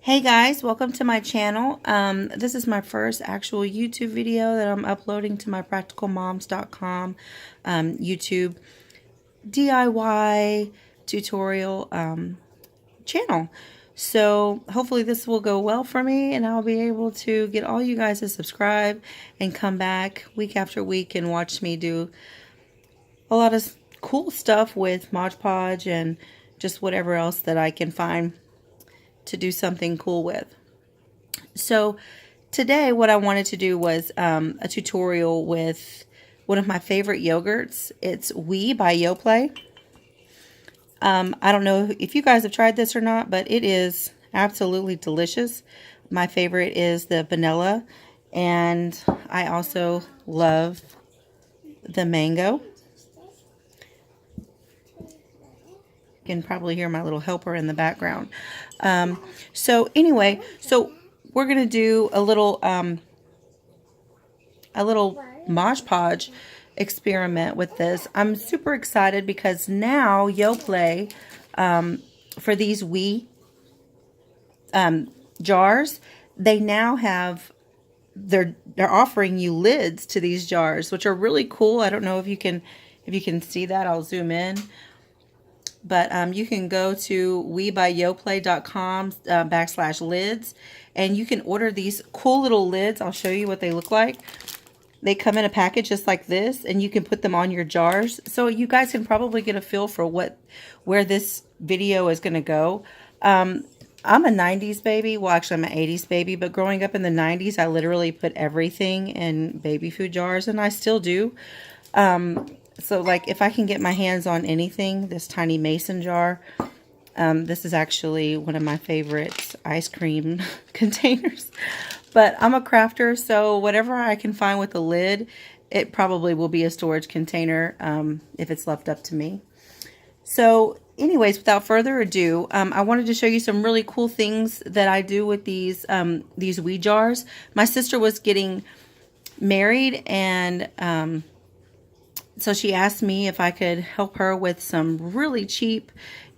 Hey guys, welcome to my channel. This is my first actual YouTube video that I'm uploading to my practicalmoms.com YouTube DIY tutorial channel. So hopefully this will go well for me and I'll be able to get all you guys to subscribe and come back week after week and watch me do a lot of cool stuff with Mod Podge and just whatever else that I can find to do something cool with. So today what I wanted to do was a tutorial with one of my favorite yogurts. It's Oui by Yoplait. I don't know if you guys have tried this or not, but it is absolutely delicious. My favorite is the vanilla, and I also love the mango. You can probably hear my little helper in the background. So anyway, so we're gonna do a little Mod Podge experiment with this. I'm super excited because now Yoplait for these Oui jars, they now have they're offering you lids to these jars, which are really cool. I don't know if you can see that. I'll zoom in. But you can go to webyyoplait.com /lids, and you can order these cool little lids. I'll show you what they look like. They come in a package just like this, and you can put them on your jars. So you guys can probably get a feel for where this video is going to go. I'm a 90s baby. Well, actually, I'm an 80s baby. But growing up in the 90s, I literally put everything in baby food jars, and I still do. So, like, if I can get my hands on anything, this tiny mason jar, this is actually one of my favorite ice cream containers. But I'm a crafter, so whatever I can find with a lid, it probably will be a storage container if it's left up to me. So, anyways, without further ado, I wanted to show you some really cool things that I do with these Oui jars. My sister was getting married, and so she asked me if I could help her with some really cheap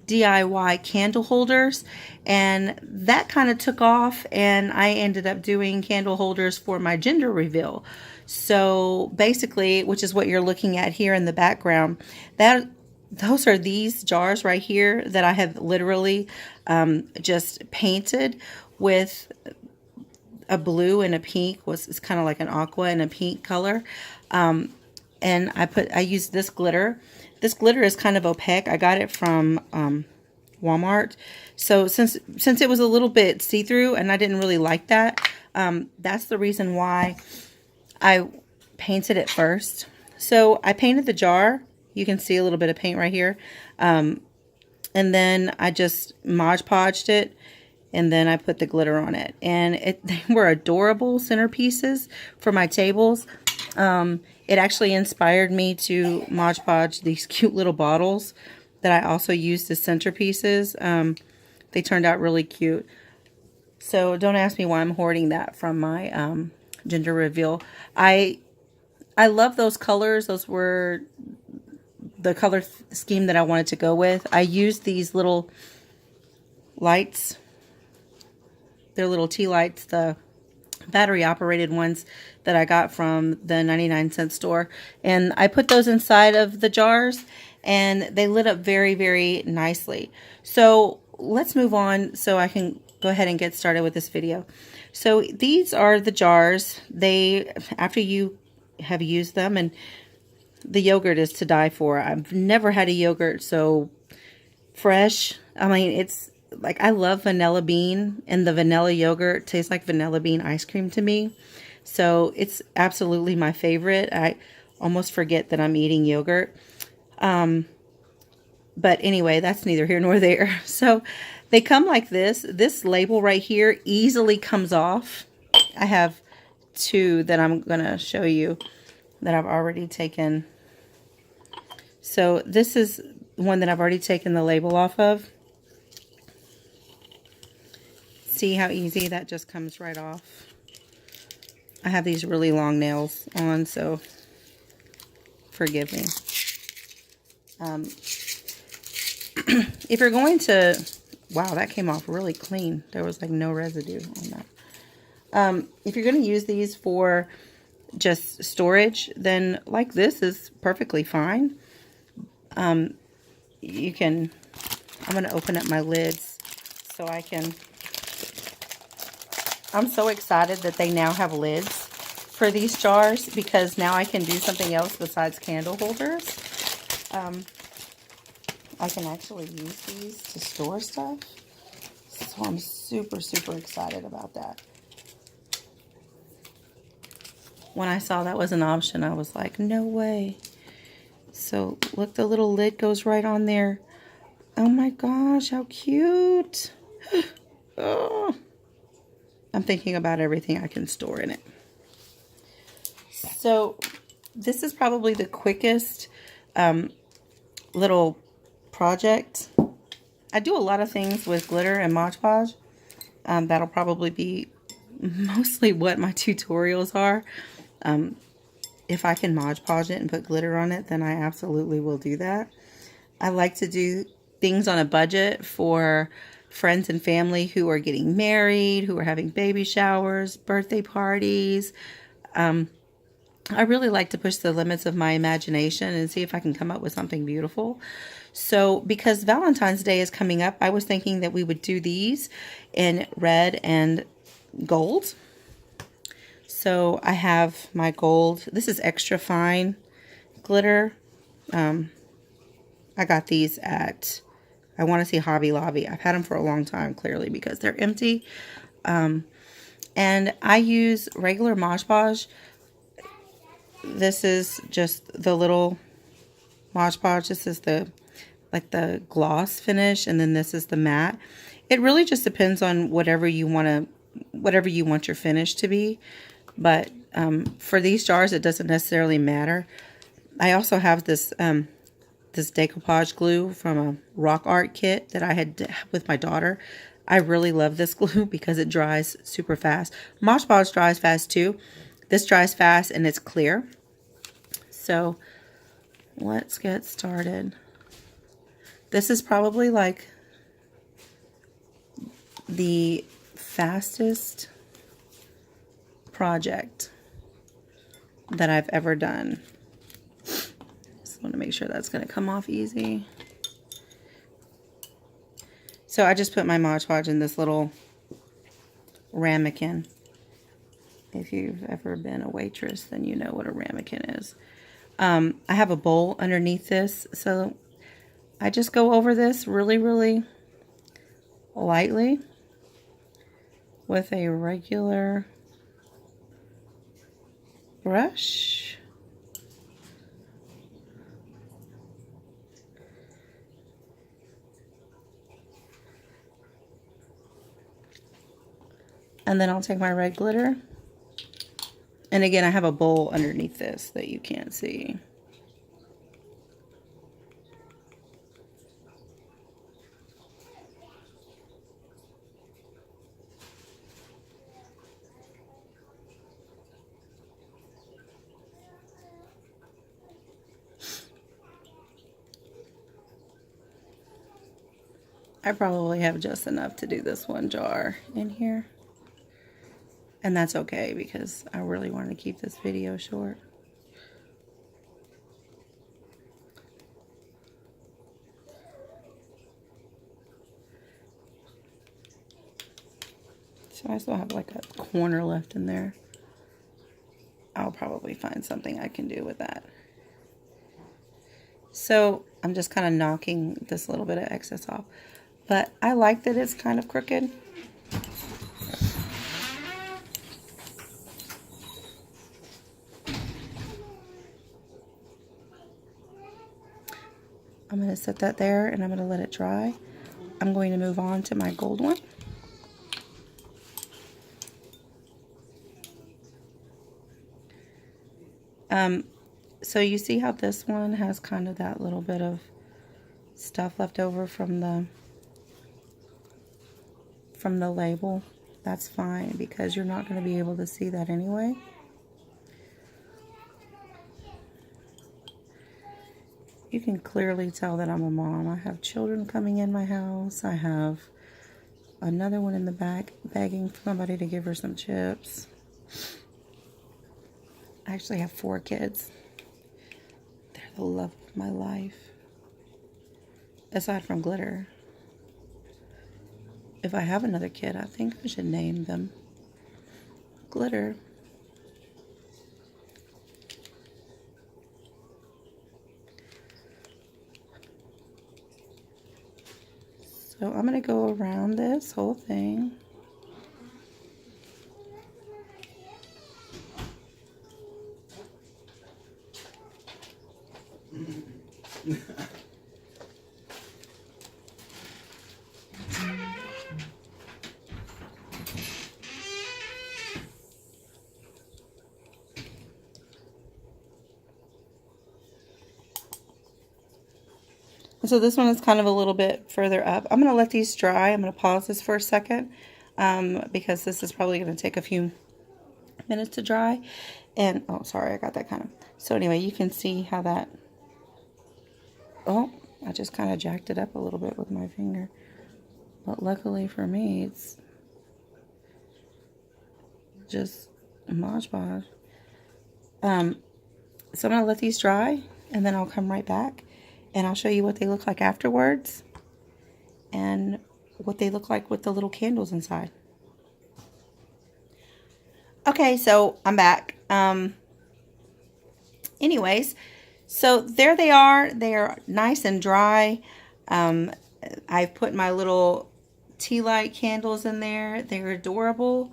DIY candle holders, and that kind of took off, and I ended up doing candle holders for my gender reveal. So basically, which is what you're looking at here in the background, those are these jars right here that I have literally just painted with a blue and a pink. It's kind of like an aqua and a pink color. And I used this glitter. This glitter is kind of opaque. I got it from Walmart. So since it was a little bit see-through and I didn't really like that, that's the reason why I painted it first. So I painted the jar. You can see a little bit of paint right here. And then I just Mod Podged it. And then I put the glitter on it. And they were adorable centerpieces for my tables. It actually inspired me to Mod Podge these cute little bottles that I also used as centerpieces. They turned out really cute. So don't ask me why I'm hoarding that from my gender reveal. I love those colors. Those were the color scheme that I wanted to go with. I used these little lights. They're little tea lights, the battery operated ones that I got from the 99-cent store, and I put those inside of the jars and they lit up very, very nicely. So let's move on so I can go ahead and get started with this video. So these are the jars. After you have used them, and the yogurt is to die for. I've never had a yogurt so fresh. I mean, it's like, I love vanilla bean, and the vanilla yogurt tastes like vanilla bean ice cream to me. So it's absolutely my favorite. I almost forget that I'm eating yogurt. But anyway, that's neither here nor there. So they come like this. This label right here easily comes off. I have two that I'm going to show you that I've already taken. So this is one that I've already taken the label off of. See how easy that just comes right off. I have these really long nails on, so forgive me. If you're going to wow, that came off really clean. There was like no residue on that. If you're going to use these for just storage, then like this is perfectly fine. You can, I'm going to open up my lids so I can, I'm so excited that they now have lids for these jars, because now I can do something else besides candle holders. I can actually use these to store stuff. So I'm super, super excited about that. When I saw that was an option, I was like, no way. So look, the little lid goes right on there. Oh my gosh, how cute. Oh. I'm thinking about everything I can store in it. So this is probably the quickest little project. I do a lot of things with glitter and Mod Podge. That'll probably be mostly what my tutorials are. If I can Mod Podge it and put glitter on it, then I absolutely will do that. I like to do things on a budget for friends and family who are getting married, who are having baby showers, birthday parties. I really like to push the limits of my imagination and see if I can come up with something beautiful. So because Valentine's Day is coming up, I was thinking that we would do these in red and gold. So I have my gold. This is extra fine glitter. I got these at, I want to say Hobby Lobby. I've had them for a long time, clearly, because they're empty. And I use regular Mod Podge. This is just the little Mod Podge. This is the, like the gloss finish, and then this is the matte. It really just depends on whatever you want your finish to be. But for these jars, it doesn't necessarily matter. I also have this this decoupage glue from a rock art kit that I had with my daughter. I really love this glue because it dries super fast. Mod Podge dries fast too. This dries fast and it's clear. So let's get started. This is probably like the fastest project that I've ever done. Just want to make sure that's going to come off easy. So I just put my Mod Podge in this little ramekin. If you've ever been a waitress, then you know what a ramekin is. I have a bowl underneath this, so I just go over this really, really lightly with a regular brush. And then I'll take my red glitter. And again, I have a bowl underneath this that you can't see. I probably have just enough to do this one jar in here. And that's okay because I really want to keep this video short. So I still have like a corner left in there. I'll probably find something I can do with that. So I'm just kind of knocking this little bit of excess off. But I like that it's kind of crooked. I'm going to set that there and I'm going to let it dry. I'm going to move on to my gold one. So you see how this one has kind of that little bit of stuff left over from the label? That's fine because you're not going to be able to see that anyway. You can clearly tell that I'm a mom. I have children coming in my house. I have another one in the back, begging for somebody to give her some chips. I actually have 4 kids. They're the love of my life. Aside from Glitter. If I have another kid, I think I should name them Glitter. So I'm going to go around this whole thing. So this one is kind of a little bit further up. I'm going to let these dry. I'm going to pause this for a second because this is probably going to take a few minutes to dry. And, oh, sorry, I got that kind of. So anyway, you can see how that, oh, I just kind of jacked it up a little bit with my finger. But luckily for me, it's just Mod Podge. So I'm going to let these dry and then I'll come right back. And I'll show you what they look like afterwards and what they look like with the little candles inside. Okay, so I'm back. Anyways, so there they are. They are nice and dry. I've put my little tea light candles in there. They're adorable.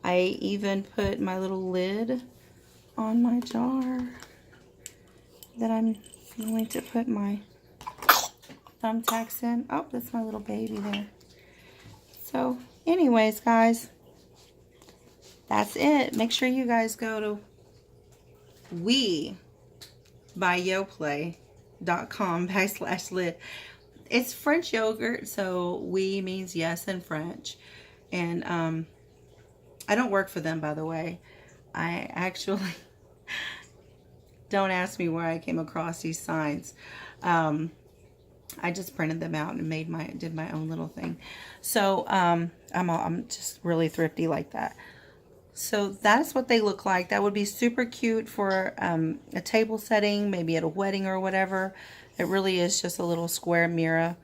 I even put my little lid on my jar that I'm going to put my thumbtacks in. Oh, that's my little baby there. So, anyways, guys, that's it. Make sure you guys go to Oui by yoplait.com/lid. It's French yogurt, so oui means yes in French. And I don't work for them, by the way. I actually don't ask me where I came across these signs. I just printed them out and did my own little thing. So I'm just really thrifty like that. So that's what they look like. That would be super cute for a table setting, maybe at a wedding or whatever. It really is just a little square mirror.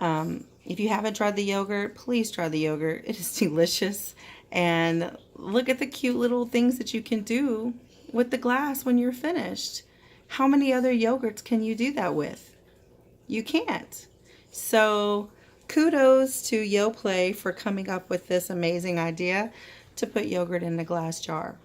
If you haven't tried the yogurt, please try the yogurt. It is delicious. And look at the cute little things that you can do with the glass when you're finished. How many other yogurts can you do that with? You can't. So kudos to Yoplait for coming up with this amazing idea to put yogurt in a glass jar.